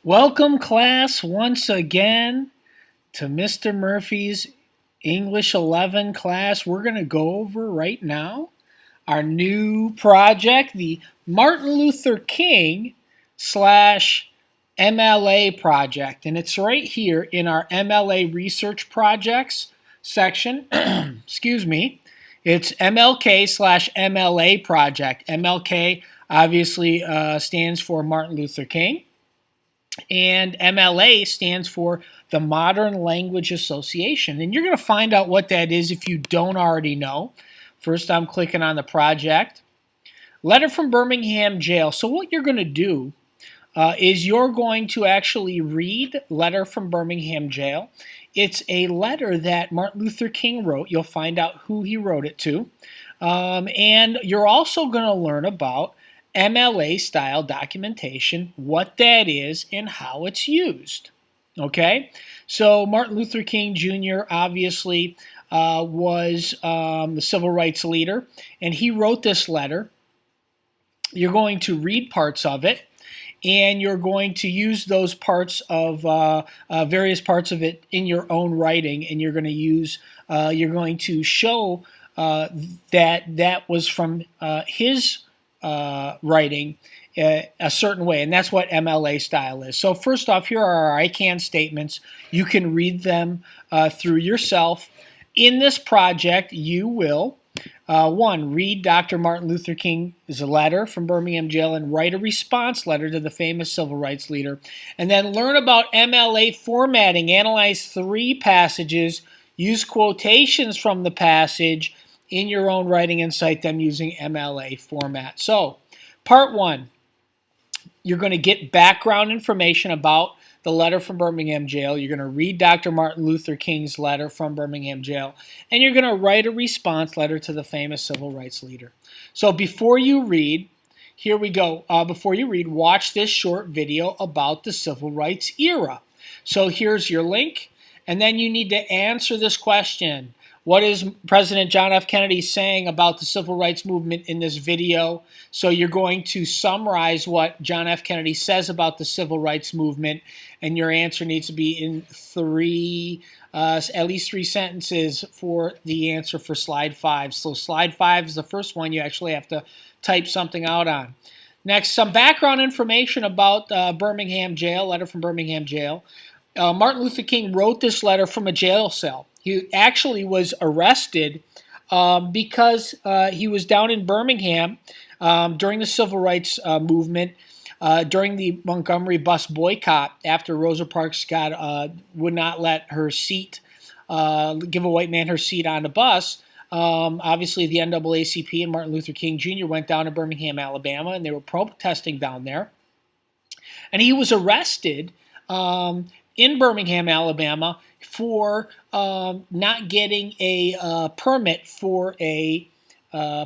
Welcome, class, once again to Mr. Murphy's English 11 class. We're going to go over right now our new project, the Martin Luther King slash MLA project. And it's right here in our MLA research projects section. Excuse me. It's MLK slash MLA project. MLK obviously stands for Martin Luther King. And MLA stands for the Modern Language Association. And you're going to find out what that is if you don't already know. First, I'm clicking on the project. Letter from Birmingham Jail. So what you're going to do is you're going to actually read Letter from Birmingham Jail. It's a letter that Martin Luther King wrote. You'll find out who he wrote it to. And you're also going to learn about MLA style documentation, what that is, and how it's used. Okay, so Martin Luther King Jr. obviously was the civil rights leader, and he wrote this letter. You're going to read parts of it, and you're going to use those parts of various parts of it in your own writing, and you're going to show that was from his writing a certain way, and that's what MLA style is. So first off, here are our I can statements. You can read them through yourself. In this project, you will, one, read Dr. Martin Luther King's letter from Birmingham Jail and write a response letter to the famous civil rights leader, and then learn about MLA formatting, analyze 3 passages, use quotations from the passage in your own writing and cite them using MLA format. So, part 1, you're going to get background information about the letter from Birmingham Jail. You're going to read Dr. Martin Luther King's letter from Birmingham Jail, and you're going to write a response letter to the famous civil rights leader. So before you read, here we go. Before you read, watch this short video about the civil rights era. So here's your link, and then you need to answer this question. What is President John F. Kennedy saying about the civil rights movement in this video? So you're going to summarize what John F. Kennedy says about the civil rights movement, and your answer needs to be in at least 3 sentences for the answer for slide 5. So slide 5 is the first one you actually have to type something out on. Next, some background information about Birmingham Jail, letter from Birmingham Jail. Martin Luther King wrote this letter from a jail cell. He actually was arrested because he was down in Birmingham during the civil rights movement, during the Montgomery bus boycott, after Rosa Parks would not let her seat, give a white man her seat on the bus. Obviously, the NAACP and Martin Luther King Jr. went down to Birmingham, Alabama, and they were protesting down there. And he was arrested in Birmingham, Alabama, for not getting a permit for a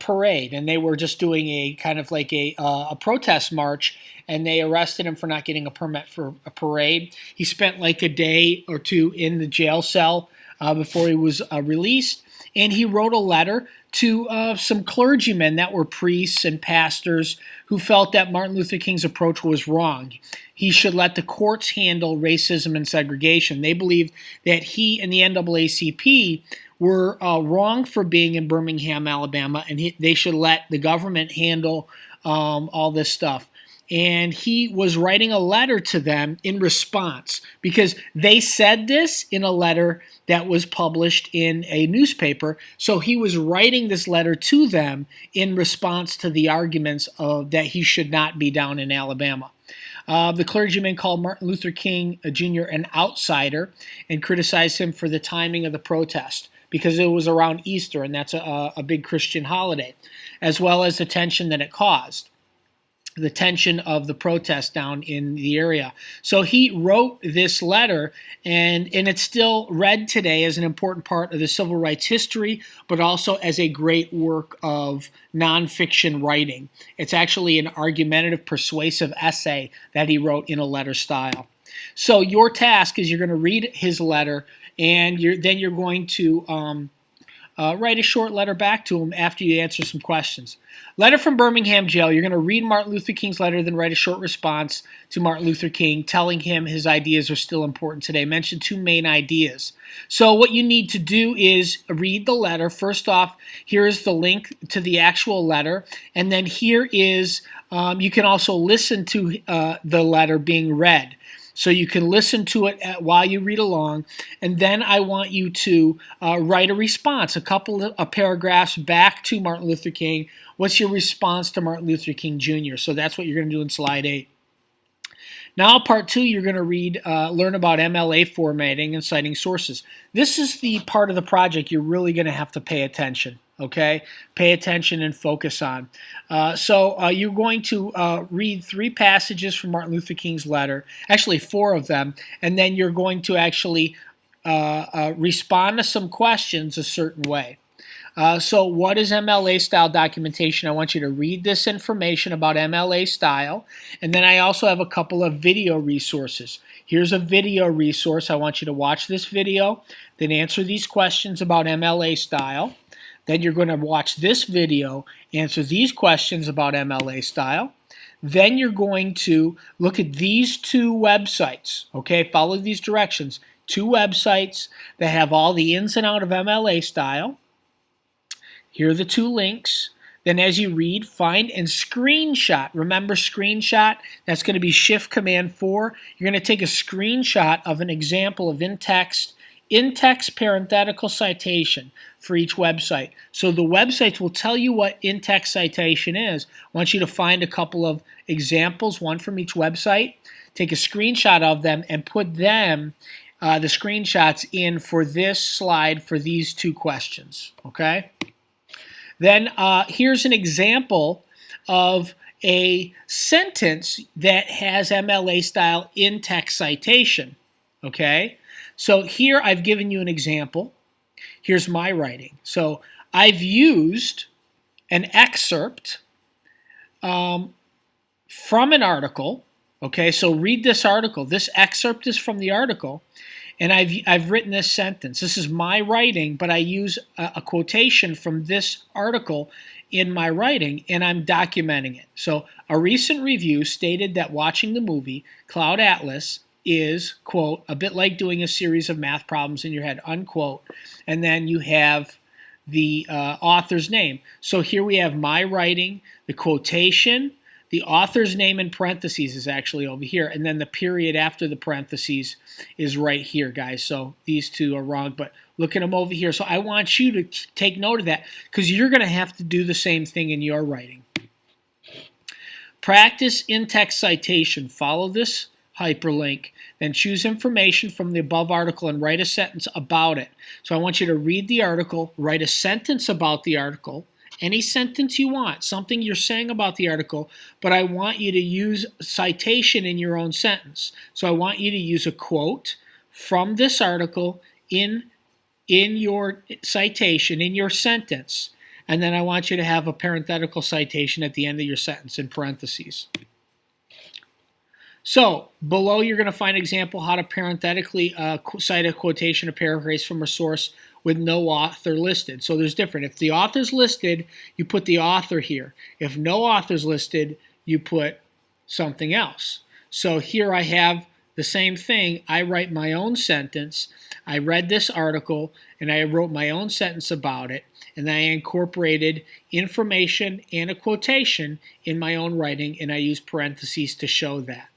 parade, and they were just doing a kind of like a protest march, and they arrested him for not getting a permit for a parade. He spent like a day or 2 in the jail cell before he was released, and he wrote a letter to some clergymen that were priests and pastors who felt that Martin Luther King's approach was wrong. He should let the courts handle racism and segregation. They believed that he and the NAACP were wrong for being in Birmingham, Alabama, and they should let the government handle all this stuff. And he was writing a letter to them in response, because they said this in a letter that was published in a newspaper. So he was writing this letter to them in response to the arguments that he should not be down in Alabama. The clergyman called Martin Luther King Jr. an outsider and criticized him for the timing of the protest, because it was around Easter, and that's a big Christian holiday, as well as the tension that it caused, the tension of the protest down in the area. So he wrote this letter, and it's still read today as an important part of the civil rights history, but also as a great work of nonfiction writing. It's actually an argumentative, persuasive essay that he wrote in a letter style. So your task is you're going to read his letter, and then you're going to write a short letter back to him after you answer some questions. Letter from Birmingham Jail. You're going to read Martin Luther King's letter, then write a short response to Martin Luther King, telling him his ideas are still important today. Mention 2 main ideas. So what you need to do is read the letter. First off, here is the link to the actual letter, and then here is, you can also listen to the letter being read. So you can listen to it while you read along, and then I want you to write a response, a couple of paragraphs back to Martin Luther King. What's your response to Martin Luther King Jr.? So that's what you're going to do in slide 8. Now, part 2, you're going to learn about MLA formatting and citing sources. This is the part of the project you're really going to have to pay attention. Okay, pay attention and focus on. So you're going to read 3 passages from Martin Luther King's letter, actually 4 of them, and then you're going to actually respond to some questions a certain way. So what is MLA style documentation? I want you to read this information about MLA style, and then I also have a couple of video resources. Here's a video resource. I want you to watch this video, then answer these questions about MLA style. Then you're going to watch this video, answer these questions about MLA style. Then you're going to look at these 2 websites. Okay, follow these directions. 2 websites that have all the ins and outs of MLA style. Here are the 2 links. Then as you read, find and screenshot. Remember screenshot? That's going to be Shift Command 4. You're going to take a screenshot of an example of in-text parenthetical citation for each website. So the websites will tell you what in-text citation is. I want you to find a couple of examples, one from each website, take a screenshot of them, and put them, the screenshots, in for this slide for these 2 questions. Okay? Then here's an example of a sentence that has MLA style in-text citation. Okay? So here I've given you an example. Here's my writing. So I've used an excerpt from an article. Okay, so read this article. This excerpt is from the article, and I've written this sentence. This is my writing, but I use a quotation from this article in my writing, and I'm documenting it. So a recent review stated that watching the movie Cloud Atlas is, quote, a bit like doing a series of math problems in your head, unquote. And then you have the author's name. So here we have my writing, the quotation, the author's name in parentheses is actually over here, and then the period after the parentheses is right here, guys. So these 2 are wrong, but look at them over here. So I want you to take note of that because you're going to have to do the same thing in your writing. Practice in-text citation. Follow this hyperlink, then choose information from the above article and write a sentence about it. So I want you to read the article, write a sentence about the article, any sentence you want, something you're saying about the article, but I want you to use citation in your own sentence. So I want you to use a quote from this article in your citation, in your sentence, and then I want you to have a parenthetical citation at the end of your sentence in parentheses. So below you're going to find an example how to parenthetically cite a quotation or paraphrase from a source with no author listed. So there's different. If the author's listed, you put the author here. If no author's listed, you put something else. So here I have the same thing. I write my own sentence. I read this article and I wrote my own sentence about it, and then I incorporated information and a quotation in my own writing, and I use parentheses to show that.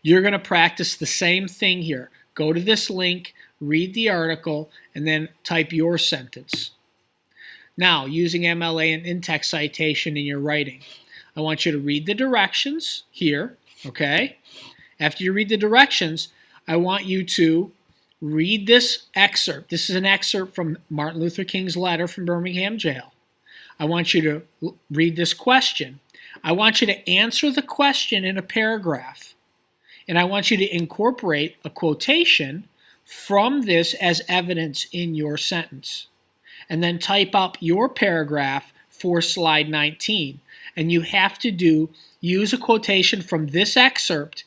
You're going to practice the same thing here. Go to this link, read the article, and then type your sentence. Now, using MLA and in-text citation in your writing, I want you to read the directions here, okay? After you read the directions, I want you to read this excerpt. This is an excerpt from Martin Luther King's letter from Birmingham Jail. I want you to read this question. I want you to answer the question in a paragraph. And I want you to incorporate a quotation from this as evidence in your sentence. And then type up your paragraph for slide 19. And you have to use a quotation from this excerpt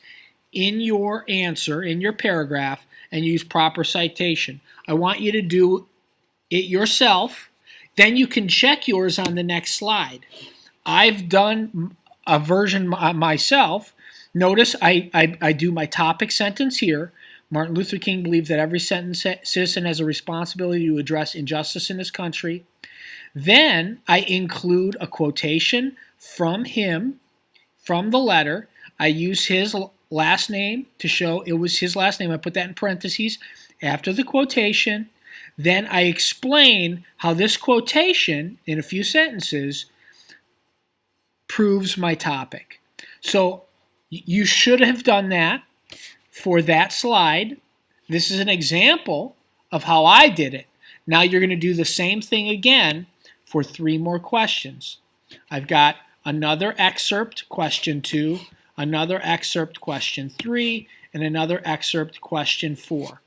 in your answer, in your paragraph, and use proper citation. I want you to do it yourself. Then you can check yours on the next slide. I've done a version myself. Notice I do my topic sentence here. Martin Luther King believed that every citizen has a responsibility to address injustice in this country. Then I include a quotation from him, from the letter. I use his last name to show it was his last name. I put that in parentheses after the quotation. Then I explain how this quotation, in a few sentences, proves my topic. So you should have done that for that slide. This is an example of how I did it. Now you're going to do the same thing again for 3 more questions. I've got another excerpt, question 2, another excerpt, question 3, and another excerpt, question 4.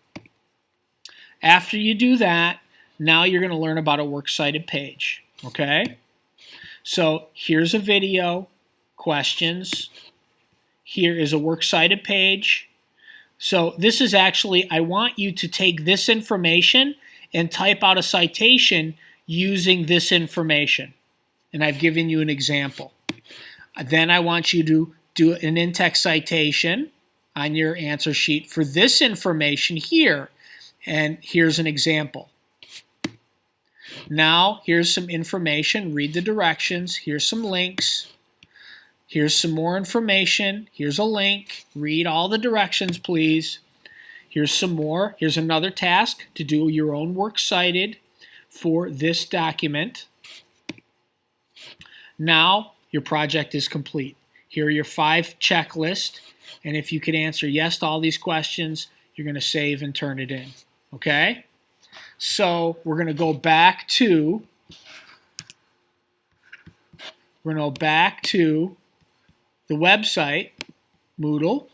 After you do that, now you're going to learn about a works cited page, okay? So here's a video, questions. Here is a works cited page. So this is actually, I want you to take this information and type out a citation using this information. And I've given you an example. Then I want you to do an in-text citation on your answer sheet for this information here. And here's an example. Now, here's some information. Read the directions. Here's some links. Here's some more information. Here's a link. Read all the directions, please. Here's some more. Here's another task to do your own works cited for this document. Now, your project is complete. Here are your 5 checklists. And if you could answer yes to all these questions, you're going to save and turn it in. Okay? So we're going to go back to the website, Moodle.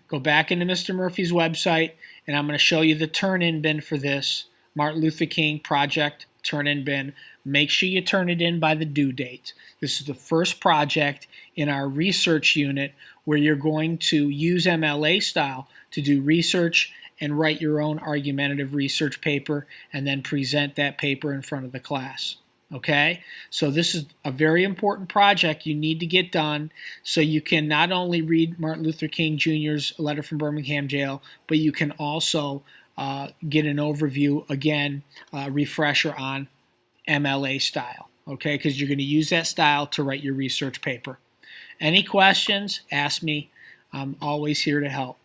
Go back into Mr. Murphy's website, and I'm going to show you the turn-in bin for this Martin Luther King Project turn-in bin. Make sure you turn it in by the due date. This is the first project in our research unit where you're going to use MLA style to do research and write your own argumentative research paper and then present that paper in front of the class. Okay? So this is a very important project you need to get done so you can not only read Martin Luther King Jr.'s letter from Birmingham jail, but you can also get an overview, again, refresher on MLA style. Okay? Because you're going to use that style to write your research paper. Any questions? Ask me. I'm always here to help.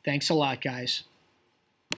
Thanks a lot, guys.